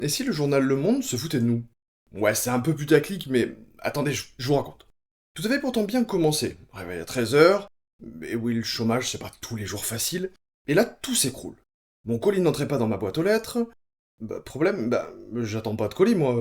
Et si le journal Le Monde se foutait de nous? Ouais, c'est un peu putaclic, mais attendez, je vous raconte. Tout avait pourtant bien commencé. Réveil à 13 h, mais oui, le chômage, c'est pas tous les jours facile. Et là, tout s'écroule. Mon colis n'entrait pas dans ma boîte aux lettres. Problème, j'attends pas de colis, moi.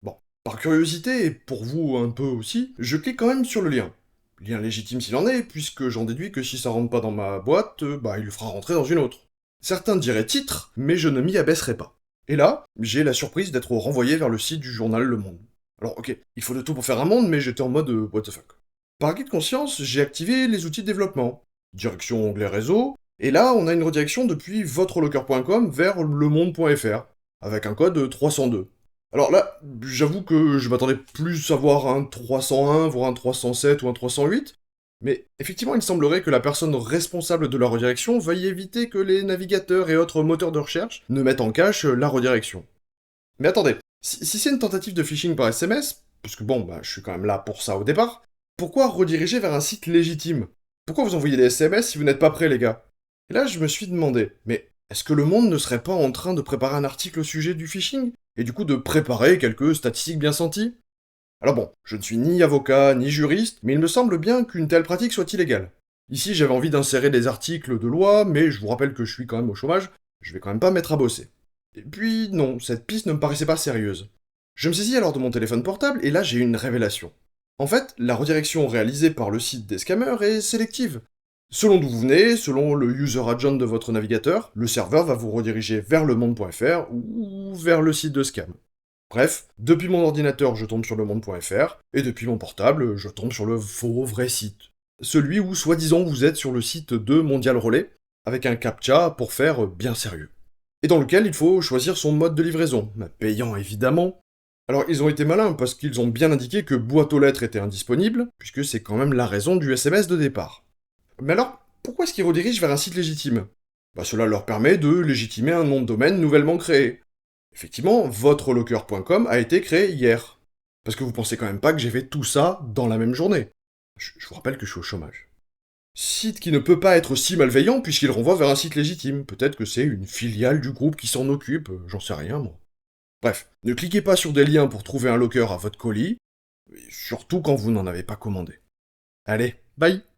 Bon, par curiosité, et pour vous un peu aussi, je clique quand même sur le lien. Lien légitime s'il en est, puisque j'en déduis que si ça rentre pas dans ma boîte, il le fera rentrer dans une autre. Certains diraient titre, mais je ne m'y abaisserai pas. Et là, j'ai la surprise d'être renvoyé vers le site du journal Le Monde. Alors ok, il faut de tout pour faire un monde, mais j'étais en mode what the fuck. Par acquis de conscience, j'ai activé les outils de développement. Direction onglet réseau, et là on a une redirection depuis votrelocker.com vers lemonde.fr, avec un code 302. Alors là, j'avoue que je m'attendais plus à voir un 301, voire un 307 ou un 308, mais effectivement il semblerait que la personne responsable de la redirection veuille éviter que les navigateurs et autres moteurs de recherche ne mettent en cache la redirection. Mais attendez, si c'est une tentative de phishing par SMS, parce que bon, je suis quand même là pour ça au départ, pourquoi rediriger vers un site légitime? Pourquoi vous envoyez des SMS si vous n'êtes pas prêts, les gars? Et là, je me suis demandé, mais est-ce que le monde ne serait pas en train de préparer un article au sujet du phishing? Et du coup de préparer quelques statistiques bien senties? Alors bon, je ne suis ni avocat, ni juriste, mais il me semble bien qu'une telle pratique soit illégale. Ici, j'avais envie d'insérer des articles de loi, mais je vous rappelle que je suis quand même au chômage, je vais quand même pas me mettre à bosser. Et puis, non, cette piste ne me paraissait pas sérieuse. Je me saisis alors de mon téléphone portable, et là j'ai une révélation. En fait, la redirection réalisée par le site des scammers est sélective. Selon d'où vous venez, selon le user agent de votre navigateur, le serveur va vous rediriger vers lemonde.fr ou vers le site de scam. Bref, depuis mon ordinateur, je tombe sur lemonde.fr, et depuis mon portable, je tombe sur le faux vrai site. Celui où, soi-disant, vous êtes sur le site de Mondial Relais, avec un captcha pour faire bien sérieux. Et dans lequel il faut choisir son mode de livraison, payant évidemment. Alors ils ont été malins parce qu'ils ont bien indiqué que boîte aux lettres était indisponible, puisque c'est quand même la raison du SMS de départ. Mais alors, pourquoi est-ce qu'ils redirigent vers un site légitime? Cela leur permet de légitimer un nom de domaine nouvellement créé. Effectivement, votrelocker.com a été créé hier. Parce que vous pensez quand même pas que j'ai fait tout ça dans la même journée. Je vous rappelle que je suis au chômage. Site qui ne peut pas être si malveillant puisqu'il renvoie vers un site légitime. Peut-être que c'est une filiale du groupe qui s'en occupe, j'en sais rien moi. Bref, ne cliquez pas sur des liens pour trouver un locker à votre colis, et surtout quand vous n'en avez pas commandé. Allez, bye!